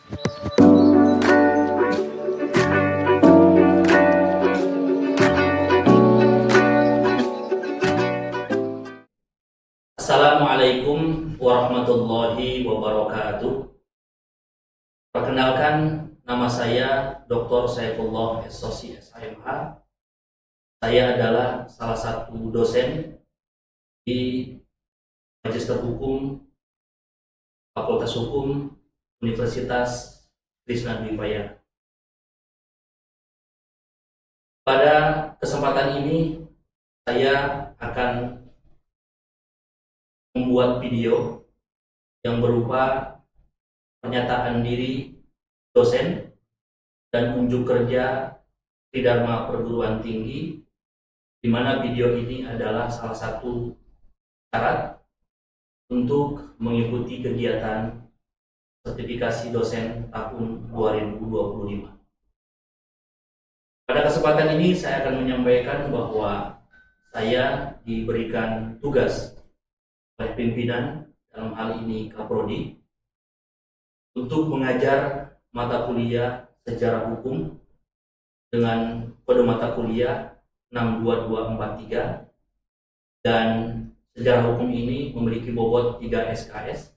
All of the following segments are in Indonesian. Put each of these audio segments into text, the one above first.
Assalamualaikum warahmatullahi wabarakatuh. Perkenalkan, nama saya Dr. Saifullah S.Sosi SHMH. Saya adalah salah satu dosen di Magister Hukum Fakultas Hukum Universitas Krisnadwipaya. Pada kesempatan ini saya akan membuat video yang berupa pernyataan diri dosen dan unjuk kerja Tridharma Perguruan Tinggi, di mana video ini adalah salah satu syarat untuk mengikuti kegiatan sertifikasi dosen tahun 2025. Pada kesempatan ini saya akan menyampaikan bahwa saya diberikan tugas oleh pimpinan, dalam hal ini Kaprodi, untuk mengajar mata kuliah sejarah hukum dengan kode mata kuliah 62243, dan sejarah hukum ini memiliki bobot 3 SKS,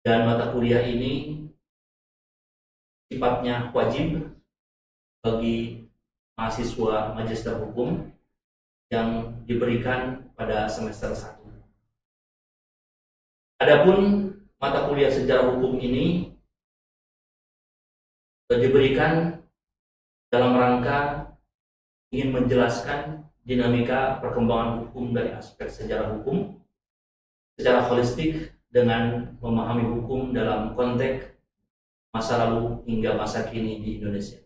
dan mata kuliah ini sifatnya wajib bagi mahasiswa magister hukum yang diberikan pada semester 1. Adapun mata kuliah sejarah hukum ini diberikan dalam rangka ingin menjelaskan dinamika perkembangan hukum dari aspek sejarah hukum secara holistik dengan memahami hukum dalam konteks masa lalu hingga masa kini di Indonesia.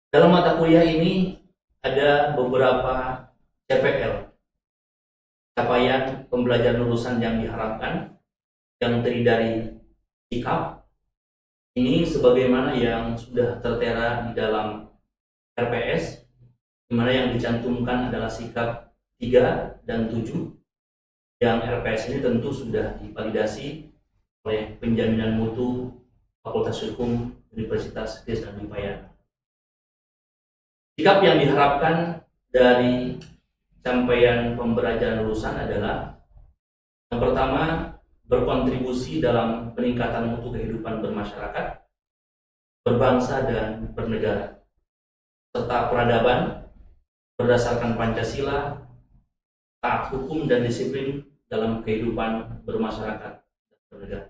Dalam mata kuliah ini ada beberapa CPL, capaian pembelajaran lulusan yang diharapkan, yang terdiri dari sikap. Ini sebagaimana yang sudah tertera di dalam RPS, di mana yang dicantumkan adalah sikap 3 dan 7, yang RPS ini tentu sudah divalidasi oleh penjaminan mutu Fakultas Hukum Universitas Krisnadwipaya. Sikap yang diharapkan dari capaian pembelajaran lulusan adalah yang pertama, berkontribusi dalam peningkatan mutu kehidupan bermasyarakat, berbangsa dan bernegara, serta peradaban berdasarkan Pancasila, taat hukum dan disiplin dalam kehidupan bermasyarakat dan bernegara.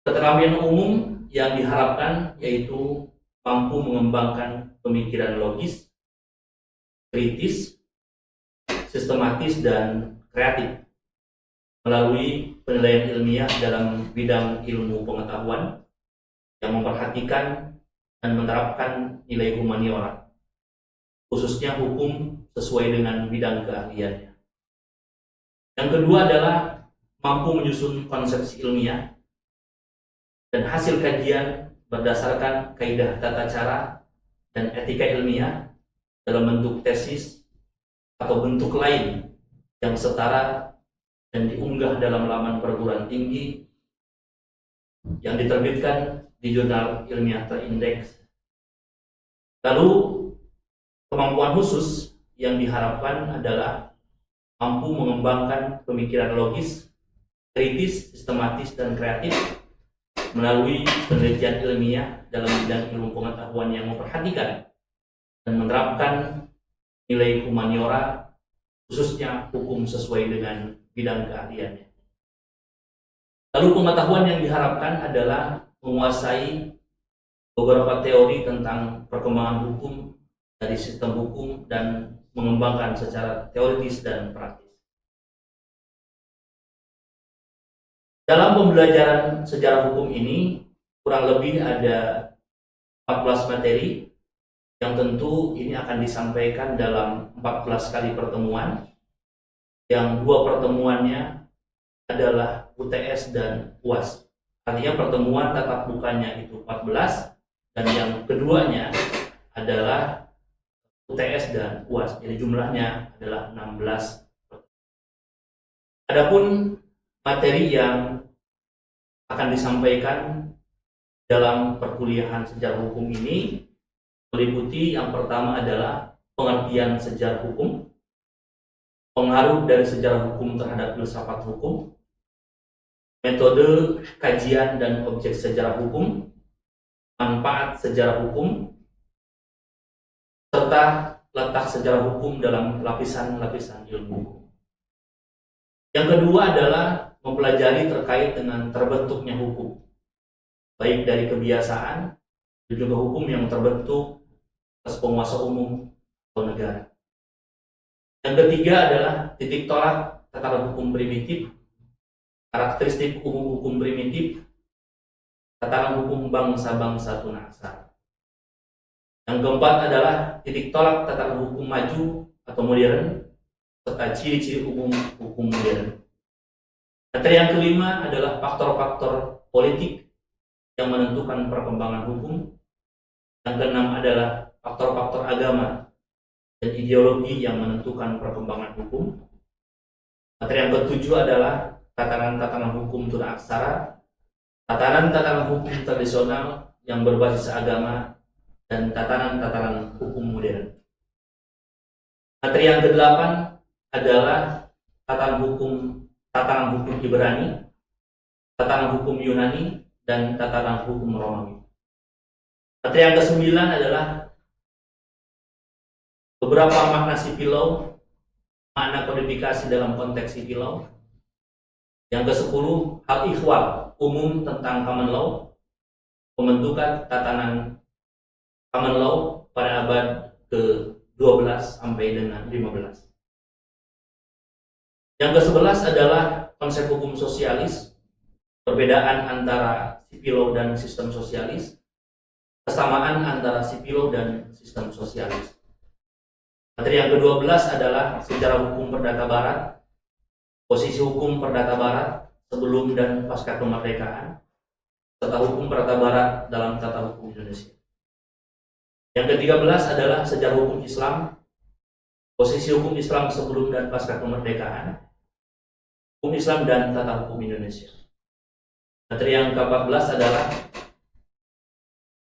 Keterampilan umum yang diharapkan yaitu mampu mengembangkan pemikiran logis, kritis, sistematis, dan kreatif melalui penilaian ilmiah dalam bidang ilmu pengetahuan yang memperhatikan dan menerapkan nilai humaniora, khususnya hukum sesuai dengan bidang keahliannya. Yang kedua adalah mampu menyusun konsepsi ilmiah dan hasil kajian berdasarkan kaidah tata cara dan etika ilmiah dalam bentuk tesis atau bentuk lain yang setara dan diunggah dalam laman perguruan tinggi yang diterbitkan di jurnal ilmiah terindeks. Lalu kemampuan khusus yang diharapkan adalah mampu mengembangkan pemikiran logis, kritis, sistematis, dan kreatif melalui penelitian ilmiah dalam bidang ilmu pengetahuan yang memperhatikan dan menerapkan nilai humaniora, khususnya hukum sesuai dengan bidang keahliannya. Lalu pengetahuan yang diharapkan adalah menguasai beberapa teori tentang perkembangan hukum dari sistem hukum dan mengembangkan secara teoritis dan praktis. Dalam pembelajaran sejarah hukum ini kurang lebih ada 14 materi yang tentu ini akan disampaikan dalam 14 kali pertemuan, yang 2 pertemuannya adalah UTS dan UAS. Artinya pertemuan tatap mukanya itu 14 dan yang keduanya adalah UTS dan UAS. Jadi jumlahnya adalah 16. Adapun materi yang akan disampaikan dalam perkuliahan sejarah hukum ini meliputi yang pertama adalah pengertian sejarah hukum, pengaruh dari sejarah hukum terhadap filsafat hukum, metode kajian dan objek sejarah hukum, manfaat sejarah hukum, serta letak sejarah hukum dalam lapisan-lapisan ilmu hukum. Yang kedua adalah mempelajari terkait dengan terbentuknya hukum, baik dari kebiasaan dan juga hukum yang terbentuk atas penguasa umum atau negara. Yang ketiga adalah titik tolak tatanan hukum primitif, karakteristik umum hukum primitif, tatanan hukum bangsa-bangsa tunaksara. Yang keempat adalah titik tolak tatanan hukum maju atau modern, serta ciri-ciri umum hukum modern. Materi yang kelima adalah faktor-faktor politik yang menentukan perkembangan hukum. Yang keenam adalah faktor-faktor agama dan ideologi yang menentukan perkembangan hukum. Materi yang ketujuh adalah tatanan-tatanan hukum tunaksara, tatanan-tatanan hukum tradisional yang berbasis agama, dan tatanan-tatanan hukum modern. Materi yang kedelapan adalah tatanan hukum Ibrani, tatanan hukum Yunani, dan tatanan hukum Romawi. Materi yang kesembilan adalah beberapa makna sipil law, makna kodifikasi dalam konteks sipil law. Yang ke-10, hal ikhwal umum tentang common law, pembentukan tatanan common law pada abad ke-12 sampai dengan 15. Yang ke-11 adalah konsep hukum sosialis, perbedaan antara sipil law dan sistem sosialis, kesamaan antara sipil law dan sistem sosialis. Materi yang ke-12 adalah sejarah hukum perdata barat, posisi hukum perdata barat sebelum dan pasca kemerdekaan, serta hukum perdata barat dalam tata hukum Indonesia. Yang ke-13 adalah sejarah hukum Islam, posisi hukum Islam sebelum dan pasca kemerdekaan, hukum Islam dan tata hukum Indonesia. Materi yang ke-14 adalah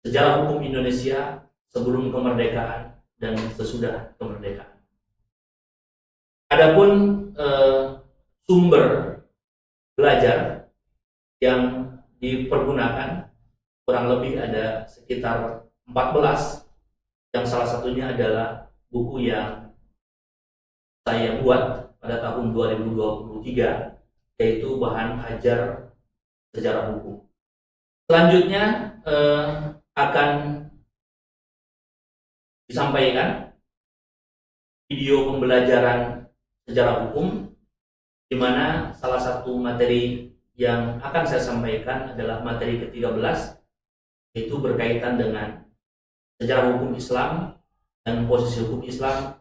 sejarah hukum Indonesia sebelum kemerdekaan dan sesudah kemerdekaan. Adapun sumber belajar yang dipergunakan kurang lebih ada sekitar 14, yang salah satunya adalah buku yang saya buat pada tahun 2023, yaitu bahan ajar sejarah hukum. Selanjutnya akan disampaikan video pembelajaran sejarah hukum, di mana salah satu materi yang akan saya sampaikan adalah materi ke-13, yaitu berkaitan dengan sejarah hukum Islam dan posisi hukum Islam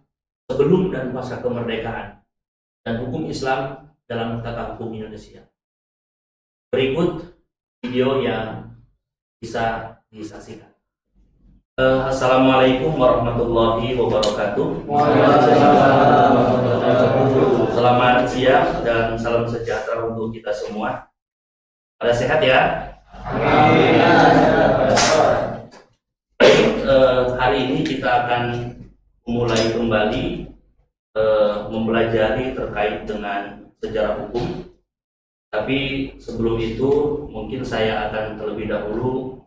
sebelum dan pasca kemerdekaan dan hukum Islam dalam tata hukum Indonesia. Berikut video yang bisa disaksikan. Assalamualaikum warahmatullahi wabarakatuh. Selamat siang dan salam sejahtera untuk kita semua. Pada sehat ya? Hari ini kita akan memulai kembali mempelajari terkait dengan sejarah hukum. Tapi sebelum itu mungkin saya akan terlebih dahulu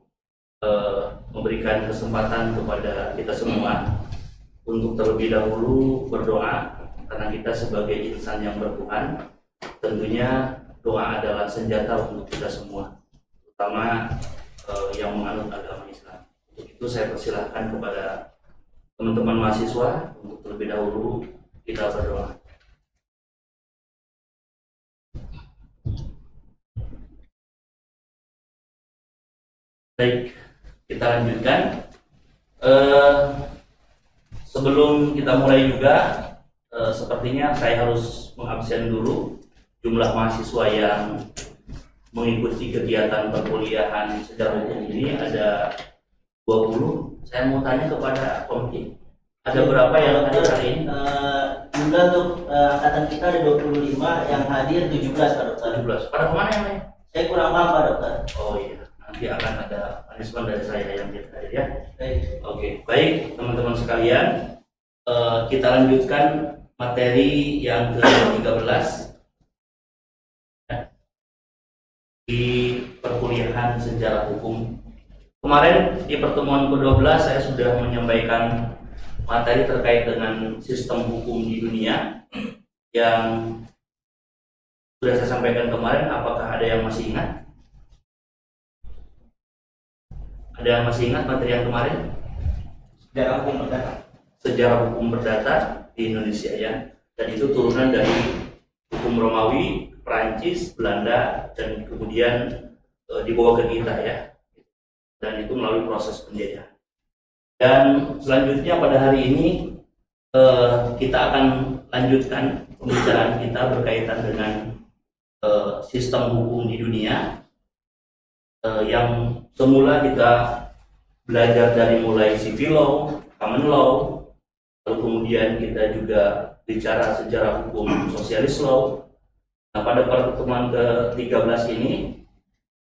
memberikan kesempatan kepada kita semua untuk terlebih dahulu berdoa, karena kita sebagai insan yang bertuhan, tentunya doa adalah senjata untuk kita semua, terutama yang menganut agama Islam. Untuk itu saya persilahkan kepada teman-teman mahasiswa untuk terlebih dahulu kita berdoa. Baik, kita lanjutkan. Sebelum kita mulai juga, sepertinya saya harus mengabsen dulu jumlah mahasiswa yang mengikuti kegiatan perkuliahan sejarah hukum ini ada 20. Saya mau tanya kepada komite, ada berapa yang hadir hari ini? Jumlah untuk angkatan kita ada 25, yang hadir 17 Pak Dokter. 17. Pada kemana yang lain? Saya kurang paham Pak Dokter. Oh iya, nanti akan ada punishment dari saya yang terakhir ya. Baik. Oke, baik teman-teman sekalian, kita lanjutkan materi yang ke-13 di perkuliahan sejarah hukum. Kemarin di pertemuan ke-12 saya sudah menyampaikan materi terkait dengan sistem hukum di dunia yang sudah saya sampaikan kemarin. Apakah ada yang masih ingat? Ada yang masih ingat materi yang kemarin? Sejarah hukum perdata. Sejarah hukum perdata di Indonesia ya. Dan itu turunan dari hukum Romawi, Prancis, Belanda, dan kemudian dibawa ke kita ya. Dan itu melalui proses penjajahan. Dan selanjutnya pada hari ini kita akan lanjutkan pembicaraan kita berkaitan dengan sistem hukum di dunia yang semula kita belajar dari mulai civil law, common law, lalu kemudian kita juga bicara sejarah hukum sosialis law. Nah, pada pertemuan ke-13 ini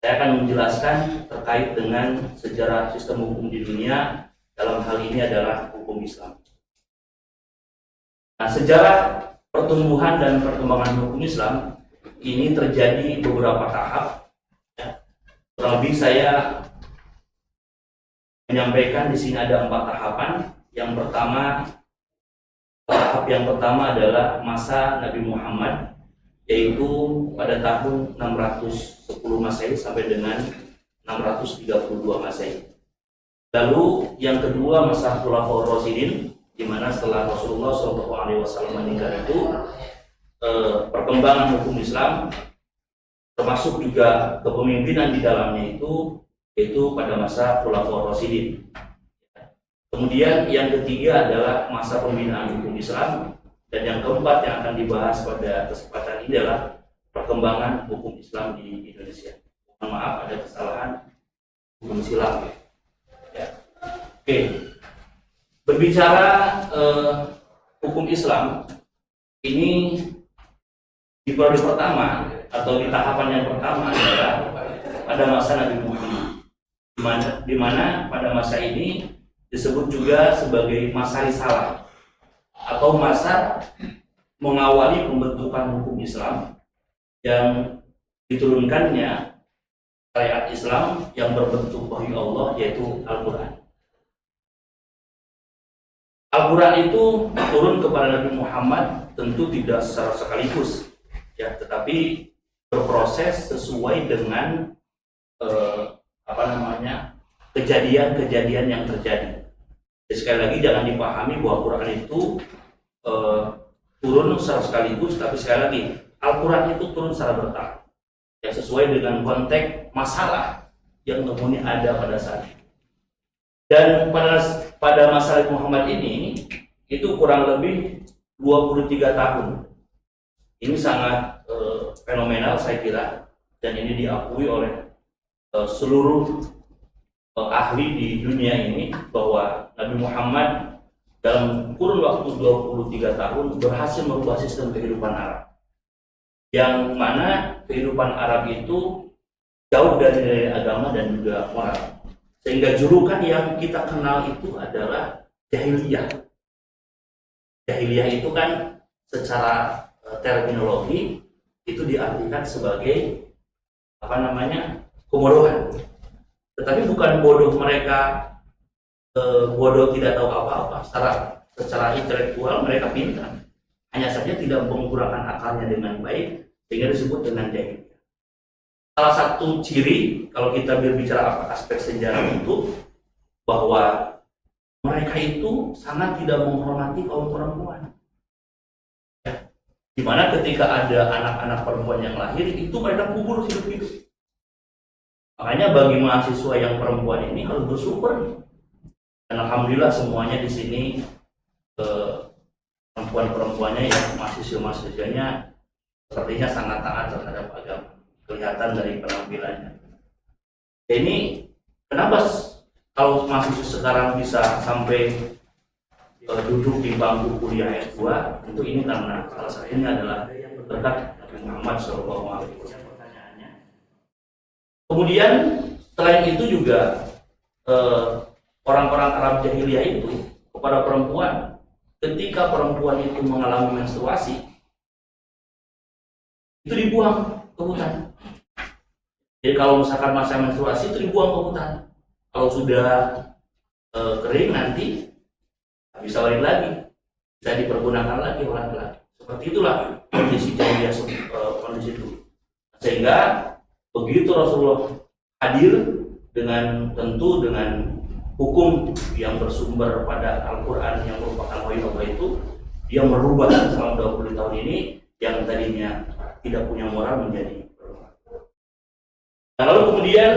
saya akan menjelaskan terkait dengan sejarah sistem hukum di dunia, dalam hal ini adalah hukum Islam. Nah, sejarah pertumbuhan dan perkembangan hukum Islam ini terjadi beberapa tahap. Ya. Kurang lebih saya menyampaikan di sini ada 4 tahapan. Yang pertama, tahap yang pertama adalah masa Nabi Muhammad, yaitu pada tahun 610 Masehi sampai dengan 632 Masehi. Lalu yang kedua masa Khulafaur Rasyidin, di mana setelah Rasulullah SAW meninggal itu perkembangan hukum Islam termasuk juga kepemimpinan di dalamnya itu yaitu pada masa Khulafaur Rasyidin. Kemudian yang ketiga adalah masa pembinaan hukum Islam, dan yang keempat yang akan dibahas pada kesempatan ini adalah perkembangan hukum Islam di Indonesia. Mohon maaf ada kesalahan hukum silam. Ya. Oke, berbicara hukum Islam ini di periode pertama atau di tahapan yang pertama adalah pada masa Nabi Muhammad, di mana pada masa ini disebut juga sebagai masa risalah atau masa mengawali pembentukan hukum Islam yang diturunkannya syariat Islam yang berbentuk wahyu Allah, yaitu Al-Quran. Al-Quran itu turun kepada Nabi Muhammad tentu tidak secara sekaligus ya, tetapi berproses sesuai dengan kejadian-kejadian yang terjadi. Jadi, sekali lagi jangan dipahami bahwa Quran itu turun secara sekaligus, tapi sekali lagi Al-Quran itu turun secara bertahap ya, sesuai dengan konteks masalah yang kemudian ada pada saat itu. Dan pada masa Muhammad ini itu kurang lebih 23 tahun. Ini sangat fenomenal saya kira, dan ini diakui oleh seluruh ahli di dunia ini bahwa Nabi Muhammad dalam kurun waktu 23 tahun berhasil merubah sistem kehidupan Arab, yang mana kehidupan Arab itu jauh dari agama dan juga moral, sehingga julukan yang kita kenal itu adalah jahiliyah. Jahiliyah itu kan secara terminologi itu diartikan sebagai kebodohan. Tetapi bukan bodoh mereka bodoh tidak tahu apa-apa. Secara intelektual mereka pintar, hanya saja tidak menggunakan akalnya dengan baik, sehingga disebut dengan jahiliyah. Salah satu ciri kalau kita berbicara aspek sejarah itu bahwa mereka itu sangat tidak menghormati kaum perempuan. Ya. Dimana ketika ada anak-anak perempuan yang lahir itu mereka kubur hidup-hidup. Makanya bagi mahasiswa yang perempuan ini harus bersyukur. Dan alhamdulillah semuanya di sini perempuan-perempuannya yang mahasiswa-mahasiswanya sepertinya sangat taat terhadap agama. Kelihatan dari penampilannya. Ini kenapa kalau mahasiswa sekarang bisa sampai duduk di bangku kuliah S2? Tentu ini karena salah satunya adalah berkat Nabi Muhammad SAW. Kemudian selain itu juga orang-orang Arab jahiliyah itu kepada perempuan, ketika perempuan itu mengalami menstruasi, itu dibuang ke hutan. Jadi kalau misalkan masa menstruasi itu dibuang ke hutan. Kalau sudah kering nanti bisa balik lagi, bisa dipergunakan lagi oleh laki-laki. Seperti itulah kondisi jahiliyah kondisi itu. Sehingga begitu Rasulullah hadir dengan tentu dengan hukum yang bersumber pada Al-Quran yang merupakan wahyu Allah itu, dia merubah selama 20 tahun ini yang tadinya tidak punya moral menjadi bermoral. Nah, lalu kemudian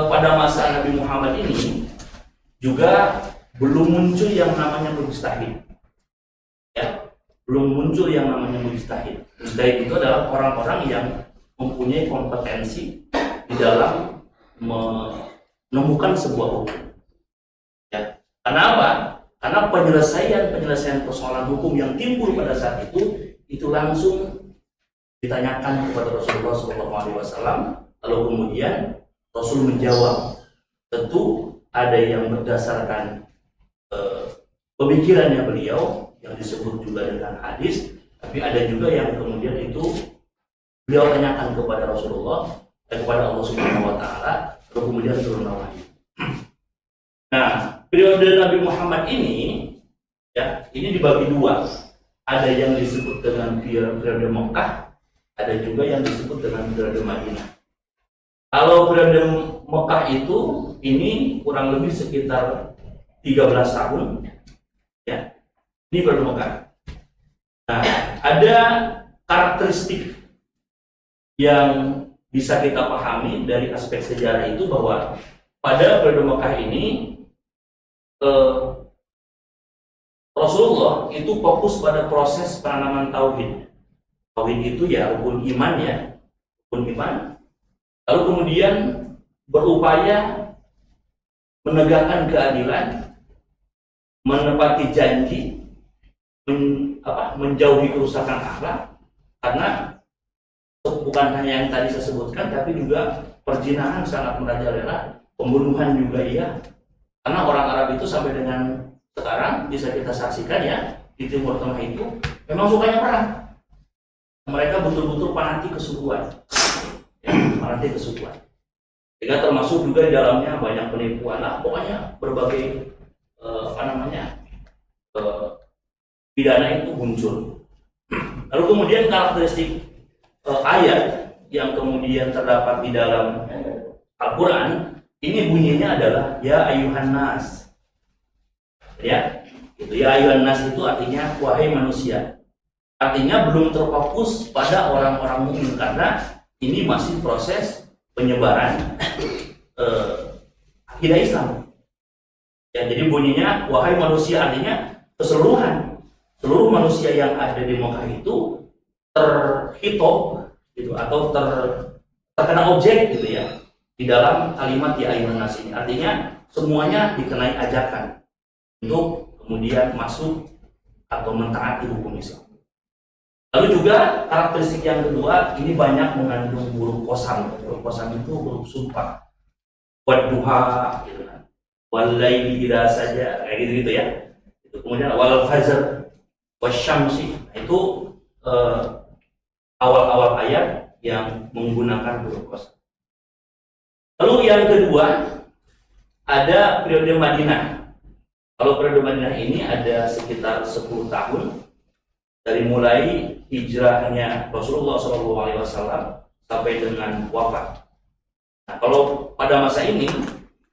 pada masa Nabi Muhammad ini juga belum muncul yang namanya mujtahid. Ya, belum muncul yang namanya mujtahid. Mujtahid itu adalah orang-orang yang mempunyai kompetensi di dalam menemukan sebuah hukum. Ya. Karena apa? Karena penyelesaian persoalan hukum yang timbul pada saat itu langsung ditanyakan kepada Rasulullah SAW. Lalu kemudian Rasul menjawab. Tentu ada yang berdasarkan pemikirannya beliau yang disebut juga dengan hadis, tapi ada juga yang kemudian itu beliau tanyakan kepada Rasulullah dan kepada Allah Subhanahu wa taala, lalu kemudian turun wahyu. Nah, periode Nabi Muhammad ini ya, ini dibagi dua. Ada yang disebut dengan periode Mekah, ada juga yang disebut dengan periode Madinah. Kalau periode Mekah itu ini kurang lebih sekitar 13 tahun ya. Ini periode Mekah. Nah, ada karakteristik yang bisa kita pahami dari aspek sejarah itu bahwa pada periode Mekah ini Rasulullah itu fokus pada proses penanaman tauhid. Tauhid itu ya rukun iman ya, rukun iman. Lalu kemudian berupaya menegakkan keadilan, menepati janji, menjauhi kerusakan akhlak, karena bukan hanya yang tadi saya sebutkan, tapi juga perzinahan sangat merajalela, pembunuhan juga iya. Karena orang Arab itu sampai dengan sekarang bisa kita saksikan ya, di Timur Tengah itu memang sukanya perang. Mereka betul-betul fanatik kesukuan, ya, fanatik kesukuan. Sehingga termasuk juga di dalamnya banyak penipuan, lah pokoknya berbagai pidana itu muncul. Lalu kemudian karakteristik ayat yang kemudian terdapat di dalam Al-Quran ini bunyinya adalah ya ayuhan nas. Ya, itu ya ayuhan nas itu artinya wahai manusia. Artinya belum terfokus pada orang-orang mukmin karena ini masih proses penyebaran akidah Islam. Ya, jadi bunyinya wahai manusia artinya keseluruhan seluruh manusia yang ada di Mekah itu terhitop gitu atau terkena objek gitu ya di dalam kalimat ya ayuhan nas ini. Artinya semuanya dikenai ajakan untuk kemudian masuk atau mentaati hukum Islam. Lalu juga karakteristik yang kedua, ini banyak mengandung huruf qasam. Huruf qasam itu huruf sumpah. Wadduha gitu kan. Walaili idza saja kayak gitu ya. Itu kemudian wal fajr wasyamsi. Itu awal-awal ayat yang menggunakan huruf qasam. Lalu yang kedua ada periode Madinah. Kalau periode Madinah ini ada sekitar 10 tahun dari mulai hijrahnya Rasulullah SAW sampai dengan wafat. Nah, kalau pada masa ini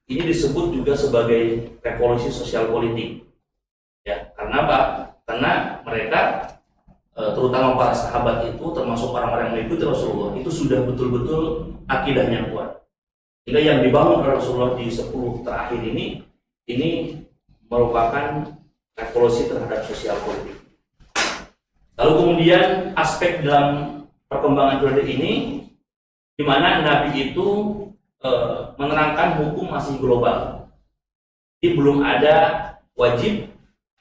disebut juga sebagai revolusi sosial politik. Ya, karena apa? Karena mereka terutama para sahabat itu termasuk orang-orang yang mengikuti Rasulullah itu sudah betul-betul akidahnya kuat. Sehingga yang dibangun oleh Rasulullah di 10 terakhir ini merupakan revolusi terhadap sosial politik. Lalu kemudian aspek dalam perkembangan periode ini di mana Nabi itu menerangkan hukum masih global. Jadi belum ada wajib,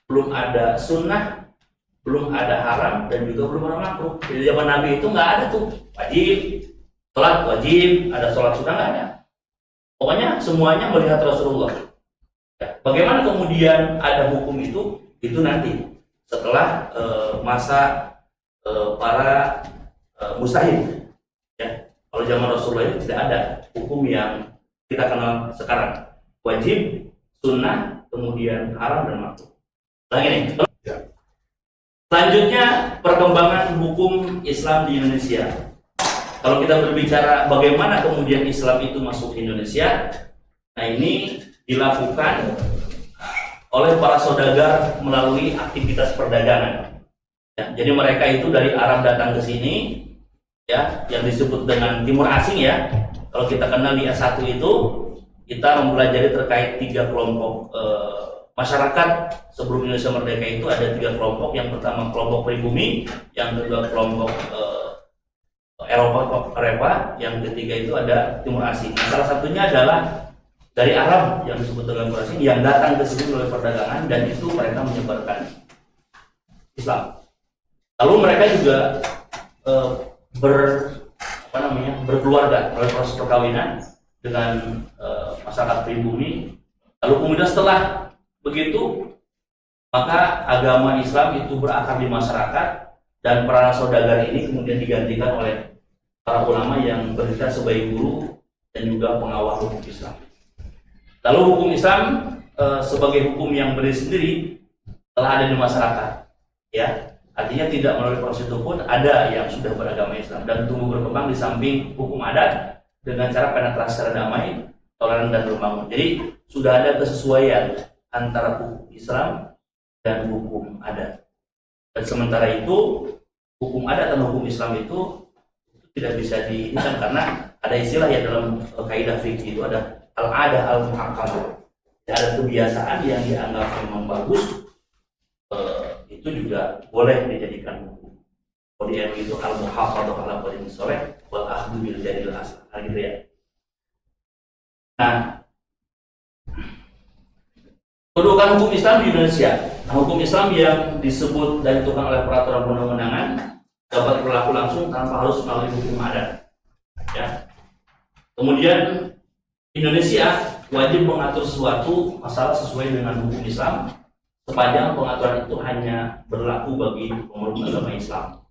belum ada sunnah, belum ada haram dan juga belum ada makruh. Di zaman Nabi itu nggak ada tuh wajib, Sholat wajib, ada sholat sunnah nggak ada. Pokoknya semuanya melihat Rasulullah. Ya, bagaimana kemudian ada hukum itu nanti setelah masa para mustahid. Ya, kalau zaman Rasulullah itu tidak ada hukum yang kita kenal sekarang. Wajib, sunnah, kemudian haram dan makruh. Nah ini. Selanjutnya perkembangan hukum Islam di Indonesia. Kalau kita berbicara bagaimana kemudian Islam itu masuk ke Indonesia, nah ini dilakukan oleh para saudagar melalui aktivitas perdagangan. Ya, jadi mereka itu dari Arab datang ke sini, ya, yang disebut dengan Timur Asing ya. Kalau kita kenal di S1 itu, kita mempelajari terkait 3 kelompok masyarakat sebelum Indonesia merdeka itu ada 3 kelompok. Yang pertama kelompok pribumi, yang kedua kelompok Eropa, yang ketiga itu ada Timur Asing. Nah, salah satunya adalah dari Arab yang disebut dengan Timur Asing yang datang ke sini melalui perdagangan, dan itu mereka menyebarkan Islam. Lalu mereka juga berkeluarga melalui proses perkawinan dengan masyarakat pribumi. Lalu kemudian setelah begitu, maka agama Islam itu berakar di masyarakat, dan para saudagar ini kemudian digantikan oleh para ulama yang berbicara sebagai guru dan juga pengawal hukum Islam. Lalu hukum Islam sebagai hukum yang berdiri sendiri telah ada di masyarakat, ya. Artinya tidak melalui proses itu pun ada yang sudah beragama Islam dan tumbuh berkembang di samping hukum adat dengan cara penetrasi secara damai, toleran dan berbangun. Jadi sudah ada kesesuaian antara hukum Islam dan hukum adat. Dan sementara itu hukum adat dan hukum Islam itu tidak bisa diinginkan karena ada istilah ya dalam kaidah fikih itu ada al-adah al-muhakkamah. Ada kebiasaan yang dianggap memang bagus, itu juga boleh dijadikan hukum. Kalau di MU itu al-muhafadzah ala qadin sholeh wal ahdu bil jadil asal, gitu ya. Nah, kedudukan hukum Islam di Indonesia. Nah, hukum Islam yang disebut dan ditentukan oleh peraturan perundang-undangan dapat berlaku langsung tanpa harus melalui hukum adat. Ya. Kemudian Indonesia wajib mengatur sesuatu masalah sesuai dengan hukum Islam sepanjang pengaturan itu hanya berlaku bagi pemeluk agama Islam.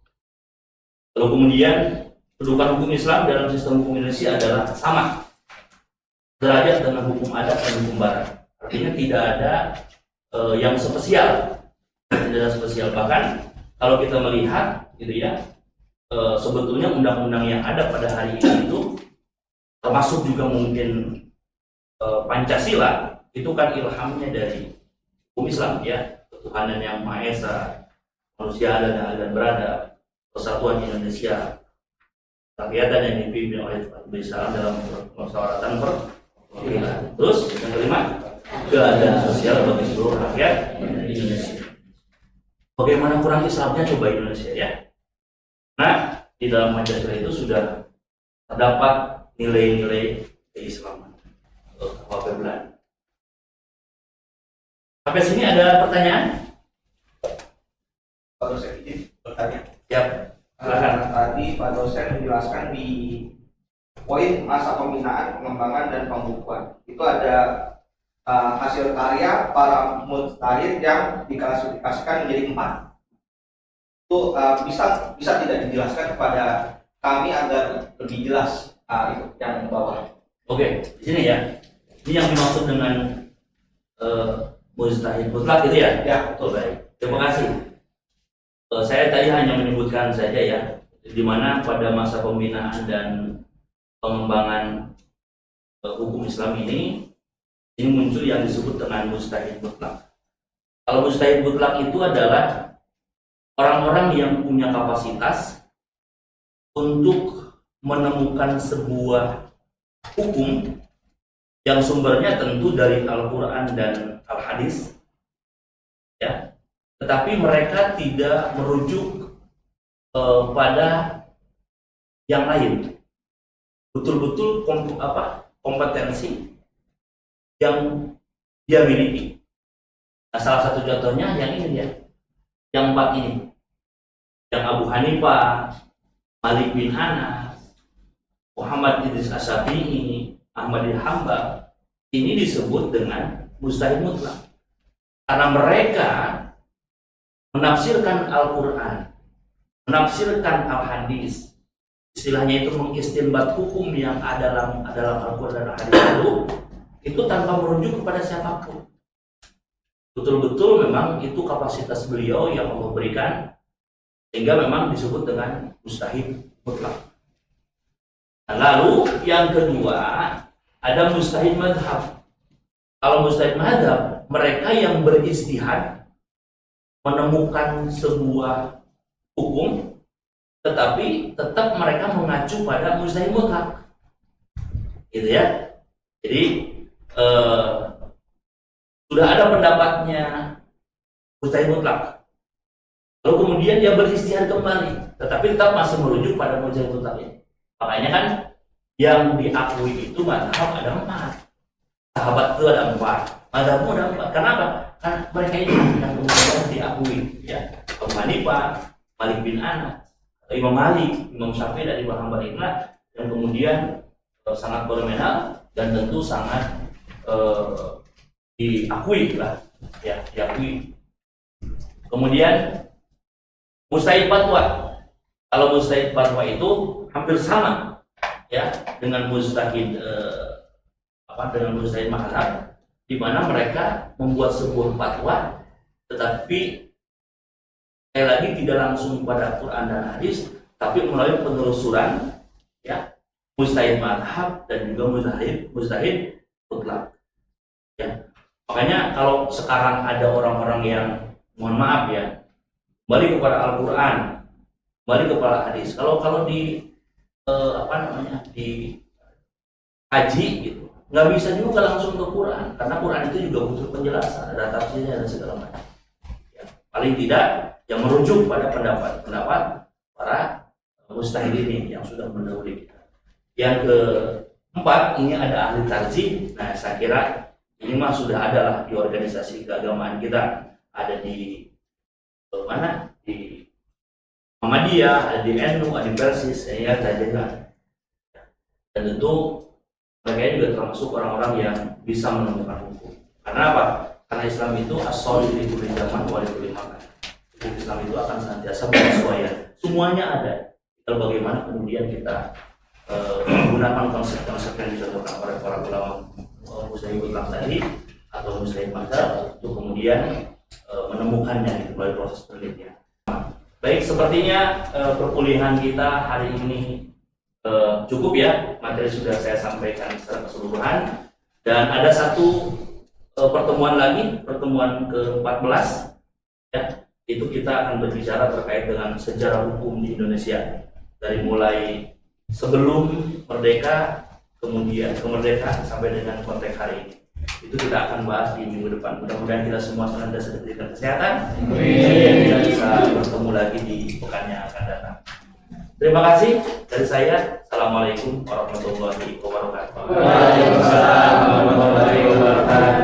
Lalu kemudian kedudukan hukum Islam dalam sistem hukum Indonesia adalah sama derajat dengan hukum adat dan hukum barat. Artinya tidak ada yang spesial, tidak ada spesial. Bahkan kalau kita melihat gitu ya, sebetulnya undang-undang yang ada pada hari ini itu termasuk juga mungkin Pancasila itu kan ilhamnya dari hukum Islam ya, ketuhanan yang Maha Esa, manusia ada dan berada, persatuan Indonesia, rakyatan yang dipimpin oleh Islam dalam musyawaratan perwakilan. Terus yang kelima, keadilan sosial bagi seluruh rakyat Indonesia. Bagaimana kurang Islamnya coba Indonesia ya? Nah, di dalam Pancasila itu sudah terdapat nilai-nilai keislaman. Apa benar? Sampai sini ada pertanyaan? Pak dosen izin bertanya. Siap. Tadi Pak dosen menjelaskan di poin masa pembinaan, pengembangan dan pembukuan. Itu ada hasil karya para mujtahid yang diklasifikasikan menjadi 4. Itu bisa tidak dijelaskan kepada kami agar lebih jelas itu yang bawah. Oke, di sini ya. Ini yang dimaksud dengan mujtahid mutlak gitu ya? Ya, betul. Baik. Terima kasih. Saya tadi hanya menyebutkan saja ya, di mana pada masa pembinaan dan pengembangan hukum Islam ini muncul yang disebut dengan mujtahid mutlak. Kalau mujtahid mutlak itu adalah orang-orang yang punya kapasitas untuk menemukan sebuah hukum yang sumbernya tentu dari Al-Quran dan Al-Hadis, ya, tetapi mereka tidak merujuk pada yang lain, betul-betul kompetensi yang dia miliki. Nah, salah satu contohnya yang ini ya, yang 4 ini, yang Abu Hanifah, Malik bin Anas, Muhammad Idris Asy-Syafi'i, Ahmad bin Hanbal, ini disebut dengan mujtahid mutlak karena mereka menafsirkan Al-Quran, menafsirkan Al-Hadis, istilahnya itu mengistinbat hukum yang ada dalam Al-Quran dan Al-Hadis itu tanpa merujuk kepada siapapun. Betul-betul memang itu kapasitas beliau yang Allah berikan, sehingga memang disebut dengan mujtahid mutlak. Nah, lalu yang kedua ada mujtahid madhab. Kalau mujtahid madhab, mereka yang beristihad menemukan sebuah hukum, tetapi tetap mereka mengacu pada mujtahid mutlak, gitu ya. Jadi sudah ada pendapatnya mujtahid mutlak, lalu kemudian dia beristihad kembali, tetapi tetap masih merujuk pada mujtahid mutlak ini. Makanya kan yang diakui itu madhab ada 4, sahabat itu ada 4, madhabmu ada 4. Kenapa? Karena mereka ini yang kemudian diakui, ya. Abu Hanifah, Malik bin Anas, atau Imam Malik, Imam Syafi'i dari Imam Hanbal inilah yang kemudian sangat fenomenal dan tentu sangat diakui lah, ya, diakui. Kemudian mujtahid fatwa. Kalau mujtahid fatwa itu hampir sama, ya, dengan mujtahid dengan mujtahid mazhab, di mana mereka membuat sebuah fatwa, tetapi sekali lagi tidak langsung pada Quran dan hadis, tapi melalui penelusuran, ya, mujtahid mazhab dan juga mujtahid mutlak, ya. Makanya kalau sekarang ada orang-orang yang, mohon maaf ya, kembali kepada Al-Quran, kembali kepada hadis. Kalau di di haji gitu, nggak bisa juga langsung ke Quran, karena Quran itu juga butuh penjelasan, ada tafsirnya dan segala macam, ya. Paling tidak yang merujuk pada pendapat para mujtahid ini yang sudah mendahului kita. Yang keempat, ini ada ahli tarjih. Nah, saya kira ini mah sudah ada lah di organisasi keagamaan kita, ada di mana, di Muhammadiyah, ada di NU, ada di Persis, ya, dan tentu mereka juga termasuk orang-orang yang bisa menemukan hukum. Karena apa? Karena Islam itu as-solid di kulli zaman wa li kulli makan. Hukum Islam itu akan senantiasa bersesuaian. Semuanya ada. Tinggal bagaimana kemudian kita menggunakan konsep-konsep yang dicontohkan oleh para ulama mujtahid mutlak tadi atau mujtahid mazhab untuk kemudian menemukannya melalui proses penelitian. Baik, sepertinya perkuliahan kita hari ini cukup ya, materi sudah saya sampaikan secara keseluruhan, dan ada satu pertemuan lagi, pertemuan ke-14, ya, itu kita akan berbicara terkait dengan sejarah hukum di Indonesia dari mulai sebelum merdeka, kemudian kemerdekaan sampai dengan konteks hari ini. Itu kita akan bahas di minggu depan. Mudah-mudahan kita semua senantiasa diberikan kesehatan, dan kita bisa bertemu lagi di pekan yang akan datang. Terima kasih dari saya. Assalamualaikum warahmatullahi wabarakatuh. Waalaikumsalam warahmatullahi wabarakatuh.